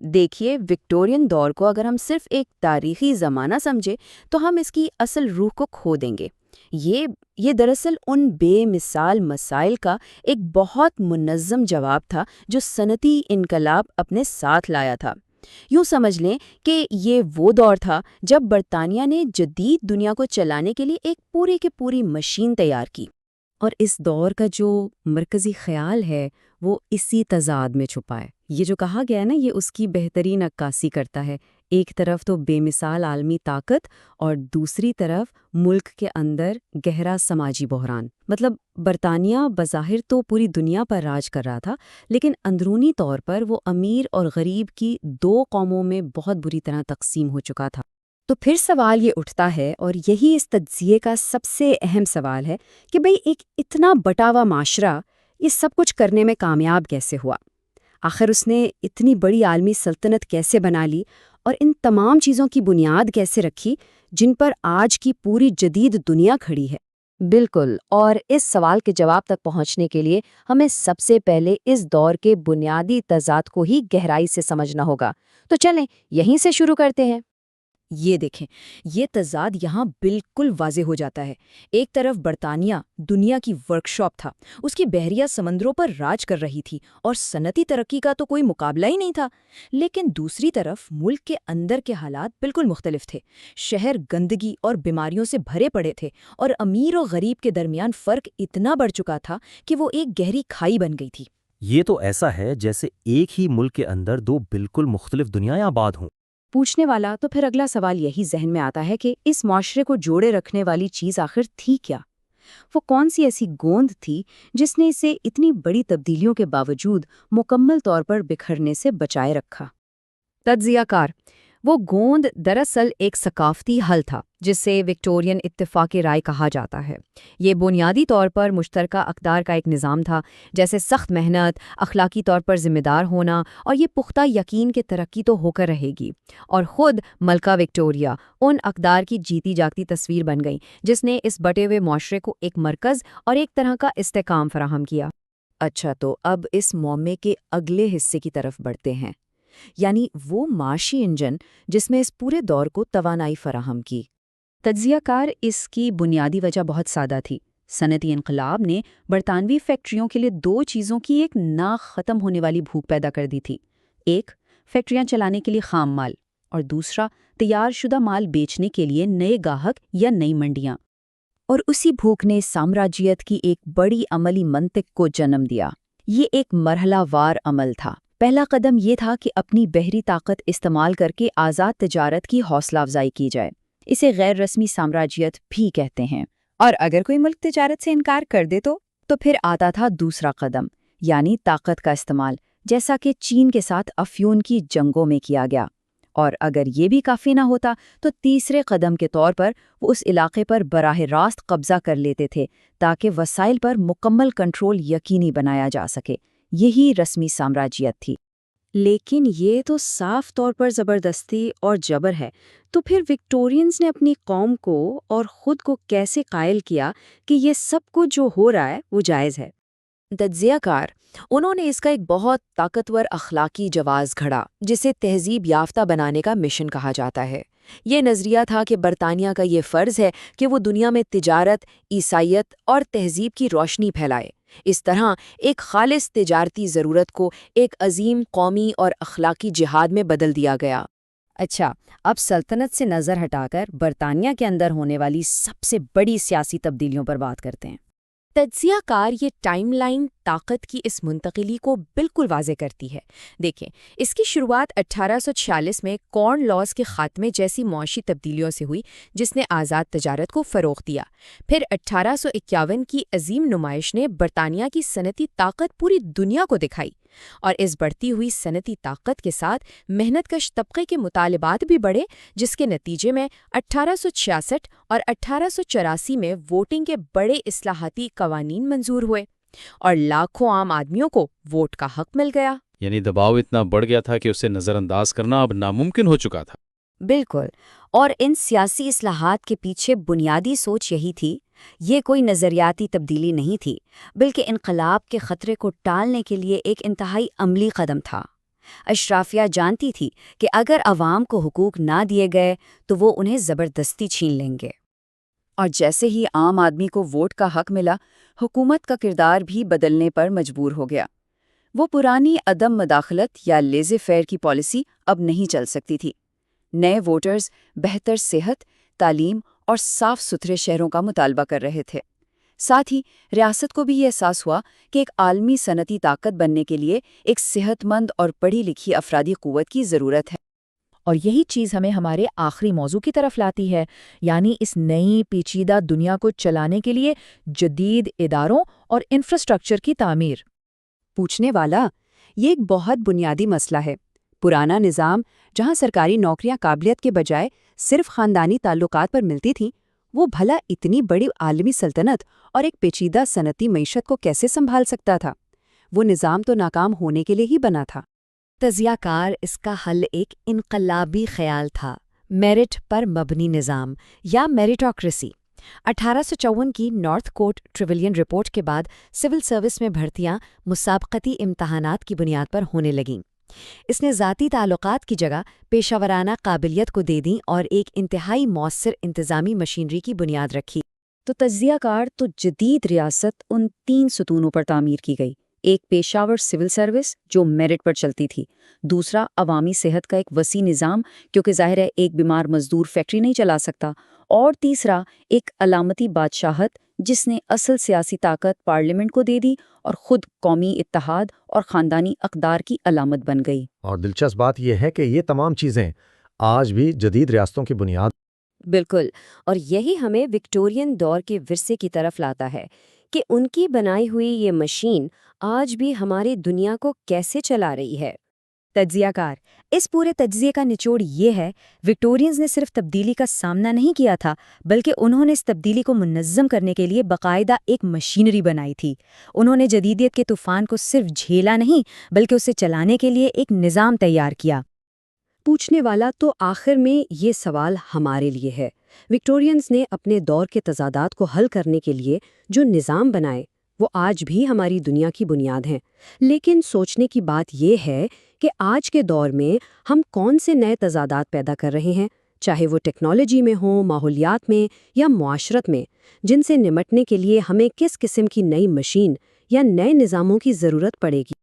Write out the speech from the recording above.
دیکھیے، وکٹورین دور کو اگر ہم صرف ایک تاریخی زمانہ سمجھے تو ہم اس کی اصل روح کو کھو دیں گے۔ یہ دراصل ان بے مثال مسائل کا ایک بہت منظم جواب تھا جو صنعتی انقلاب اپنے ساتھ لایا تھا۔ یوں سمجھ لیں کہ یہ وہ دور تھا جب برطانیہ نے جدید دنیا کو چلانے کے لیے ایک پوری کی پوری مشین تیار کی۔ اور اس دور کا جو مرکزی خیال ہے وہ اسی تضاد میں چھپا ہے۔ یہ جو کہا گیا ہے نا، یہ اس کی بہترین عکاسی کرتا ہے۔ ایک طرف تو بے مثال عالمی طاقت اور دوسری طرف ملک کے اندر گہرا سماجی بحران۔ مطلب برطانیہ بظاہر تو پوری دنیا پر راج کر رہا تھا، لیکن اندرونی طور پر وہ امیر اور غریب کی دو قوموں میں بہت بری طرح تقسیم ہو چکا تھا۔ تو پھر سوال یہ اٹھتا ہے، اور یہی اس تجزیے کا سب سے اہم سوال ہے، کہ بھئی ایک اتنا بٹا ہوا معاشرہ یہ سب کچھ کرنے میں کامیاب کیسے ہوا؟ آخر اس نے اتنی بڑی عالمی سلطنت کیسے بنا لی اور ان تمام چیزوں کی بنیاد کیسے رکھی جن پر آج کی پوری جدید دنیا کھڑی ہے؟ بالکل، اور اس سوال کے جواب تک پہنچنے کے لیے ہمیں سب سے پہلے اس دور کے بنیادی تضاد کو ہی گہرائی سے سمجھنا ہوگا۔ تو چلیں یہیں سے شروع کرتے ہیں۔ یہ دیکھیں، یہ تضاد یہاں بالکل واضح ہو جاتا ہے۔ ایک طرف برطانیہ دنیا کی ورکشاپ تھا، اس کی بحریہ سمندروں پر راج کر رہی تھی اور صنعتی ترقی کا تو کوئی مقابلہ ہی نہیں تھا۔ لیکن دوسری طرف ملک کے اندر کے حالات بالکل مختلف تھے۔ شہر گندگی اور بیماریوں سے بھرے پڑے تھے، اور امیر و غریب کے درمیان فرق اتنا بڑھ چکا تھا کہ وہ ایک گہری کھائی بن گئی تھی۔ یہ تو ایسا ہے جیسے ایک ہی ملک کے اندر دو بالکل مختلف دنیایں آباد ہوں۔ پوچھنے والا تو پھر اگلا سوال یہی ذہن میں آتا ہے کہ اس معاشرے کو جوڑے رکھنے والی چیز آخر تھی کیا؟ وہ کون سی ایسی گوند تھی جس نے اسے اتنی بڑی تبدیلیوں کے باوجود مکمل طور پر بکھرنے سے بچائے رکھا؟ تجزیہ کار: وہ گوند دراصل ایک ثقافتی حل تھا جسے وکٹورین اتفاق رائے کہا جاتا ہے۔ یہ بنیادی طور پر مشترکہ اقدار کا ایک نظام تھا، جیسے سخت محنت، اخلاقی طور پر ذمہ دار ہونا اور یہ پختہ یقین کہ ترقی تو ہو کر رہے گی۔ اور خود ملکہ وکٹوریہ ان اقدار کی جیتی جاگتی تصویر بن گئی جس نے اس بٹے ہوئے معاشرے کو ایک مرکز اور ایک طرح کا استحکام فراہم کیا۔ اچھا، تو اب اس معمے کے اگلے حصے کی طرف بڑھتے ہیں، یعنی وہ معاشی انجن جس میں اس پورے دور کو توانائی فراہم کی۔ تجزیہ کار: اس کی بنیادی وجہ بہت سادہ تھی۔ صنعتی انقلاب نے برطانوی فیکٹریوں کے لیے دو چیزوں کی ایک نہ ختم ہونے والی بھوک پیدا کر دی تھی۔ ایک، فیکٹریاں چلانے کے لیے خام مال، اور دوسرا، تیار شدہ مال بیچنے کے لیے نئے گاہک یا نئی منڈیاں۔ اور اسی بھوک نے سامراجیت کی ایک بڑی عملی منطق کو جنم دیا۔ یہ ایک مرحلہ وار عمل تھا۔ پہلا قدم یہ تھا کہ اپنی بحری طاقت استعمال کر کے آزاد تجارت کی حوصلہ افزائی کی جائے۔ اسے غیر رسمی سامراجیت بھی کہتے ہیں۔ اور اگر کوئی ملک تجارت سے انکار کر دے تو پھر آتا تھا دوسرا قدم، یعنی طاقت کا استعمال، جیسا کہ چین کے ساتھ افیون کی جنگوں میں کیا گیا۔ اور اگر یہ بھی کافی نہ ہوتا تو تیسرے قدم کے طور پر وہ اس علاقے پر براہ راست قبضہ کر لیتے تھے تاکہ وسائل پر مکمل کنٹرول یقینی بنایا جا سکے۔ یہی رسمی سامراجیت تھی۔ لیکن یہ تو صاف طور پر زبردستی اور جبر ہے۔ تو پھر وکٹورینز نے اپنی قوم کو اور خود کو کیسے قائل کیا کہ یہ سب کچھ جو ہو رہا ہے وہ جائز ہے؟ تجزیہ کار: انہوں نے اس کا ایک بہت طاقتور اخلاقی جواز گھڑا جسے تہذیب یافتہ بنانے کا مشن کہا جاتا ہے۔ یہ نظریہ تھا کہ برطانیہ کا یہ فرض ہے کہ وہ دنیا میں تجارت، عیسائیت اور تہذیب کی روشنی پھیلائے۔ اس طرح ایک خالص تجارتی ضرورت کو ایک عظیم قومی اور اخلاقی جہاد میں بدل دیا گیا۔ اچھا، اب سلطنت سے نظر ہٹا کر برطانیہ کے اندر ہونے والی سب سے بڑی سیاسی تبدیلیوں پر بات کرتے ہیں۔ تجزیہ کار یہ ٹائم لائن طاقت کی اس منتقلی کو بالکل واضح کرتی ہے۔ دیکھیں، اس کی شروعات 1846 میں کارن لاز کے خاتمے جیسی معاشی تبدیلیوں سے ہوئی جس نے آزاد تجارت کو فروغ دیا۔ پھر 1851 کی عظیم نمائش نے برطانیہ کی صنعتی طاقت پوری دنیا کو دکھائی، اور اس بڑھتی ہوئی صنعتی طاقت کے ساتھ محنت کش طبقے کے مطالبات بھی بڑھے، جس کے نتیجے میں 1866 اور 1884 میں ووٹنگ کے بڑے اصلاحاتی قوانین منظور ہوئے اور لاکھوں عام آدمیوں کو ووٹ کا حق مل گیا۔ یعنی دباؤ اتنا بڑھ گیا تھا کہ اسے نظر انداز کرنا اب ناممکن ہو چکا تھا۔ بالکل، اور ان سیاسی اصلاحات کے پیچھے بنیادی سوچ یہی تھی۔ یہ کوئی نظریاتی تبدیلی نہیں تھی، بلکہ انقلاب کے خطرے کو ٹالنے کے لیے ایک انتہائی عملی قدم تھا۔ اشرافیہ جانتی تھی کہ اگر عوام کو حقوق نہ دیے گئے تو وہ انہیں زبردستی چھین لیں گے۔ اور جیسے ہی عام آدمی کو ووٹ کا حق ملا، حکومت کا کردار بھی بدلنے پر مجبور ہو گیا۔ وہ پرانی عدم مداخلت یا لیزے فیئر کی پالیسی اب نہیں چل سکتی تھی۔ نئے ووٹرز بہتر صحت، تعلیم اور صاف ستھرے شہروں کا مطالبہ کر رہے تھے۔ ساتھ ہی ریاست کو بھی یہ احساس ہوا کہ ایک عالمی صنعتی طاقت بننے کے لیے ایک صحت مند اور پڑھی لکھی افرادی قوت کی ضرورت ہے۔ اور یہی چیز ہمیں ہمارے آخری موضوع کی طرف لاتی ہے، یعنی اس نئی پیچیدہ دنیا کو چلانے کے لیے جدید اداروں اور انفراسٹرکچر کی تعمیر۔ پوچھنے والا، یہ ایک بہت بنیادی مسئلہ ہے۔ پرانا نظام جہاں سرکاری نوکریاں قابلیت کے بجائے صرف خاندانی تعلقات پر ملتی تھیں، وہ بھلا اتنی بڑی عالمی سلطنت اور ایک پیچیدہ صنعتی معیشت کو کیسے سنبھال سکتا تھا؟ وہ نظام تو ناکام ہونے کے لیے ہی بنا تھا۔ تجزیہ کار اس کا حل ایک انقلابی خیال تھا، میرٹ پر مبنی نظام یا میریٹوکریسی۔ 1854 کی نارتھ کوٹ ٹریویلین رپورٹ کے بعد سول سروس میں بھرتیاں مسابقتی امتحانات کی بنیاد پر ہونے لگیں۔ اس نے ذاتی تعلقات کی جگہ پیشہ ورانہ قابلیت کو دے دیں اور ایک انتہائی مؤثر انتظامی مشینری کی بنیاد رکھی۔ تو تجزیہ کار تو جدید ریاست ان 3 ستونوں پر تعمیر کی گئی۔ ایک پیشہ ور سول سروس جو میرٹ پر چلتی تھی، دوسرا عوامی صحت کا ایک وسیع نظام کیونکہ ظاہر ہے ایک بیمار مزدور فیکٹری نہیں چلا سکتا، اور تیسرا ایک علامتی بادشاہت جس نے اصل سیاسی طاقت پارلیمنٹ کو دے دی اور خود قومی اتحاد اور خاندانی اقدار کی علامت بن گئی۔ اور دلچسپ بات یہ ہے کہ یہ تمام چیزیں آج بھی جدید ریاستوں کی بنیاد۔ بالکل، اور یہی ہمیں وکٹورین دور کے ورثے کی طرف لاتا ہے کہ ان کی بنائی ہوئی یہ مشین آج بھی ہماری دنیا کو کیسے چلا رہی ہے۔ تجزیہ کار، اس پورے تجزیے کا نچوڑ یہ ہے، وکٹورینز نے صرف تبدیلی کا سامنا نہیں کیا تھا، بلکہ انہوں نے اس تبدیلی کو منظم کرنے کے لیے باقاعدہ ایک مشینری بنائی تھی۔ انہوں نے جدیدیت کے طوفان کو صرف جھیلا نہیں، بلکہ اسے چلانے کے لیے ایک نظام تیار کیا۔ پوچھنے والا، تو آخر میں یہ سوال ہمارے لیے ہے، وکٹورینز نے اپنے دور کے تضادات کو حل کرنے کے لیے جو نظام بنائے وہ آج بھی ہماری دنیا کی بنیاد ہیں، لیکن سوچنے کی بات یہ ہے کہ آج کے دور میں ہم کون سے نئے تضادات پیدا کر رہے ہیں، چاہے وہ ٹیکنالوجی میں ہوں، ماحولیات میں یا معاشرت میں، جن سے نمٹنے کے لیے ہمیں کس قسم کی نئی مشین یا نئے نظاموں کی ضرورت پڑے گی۔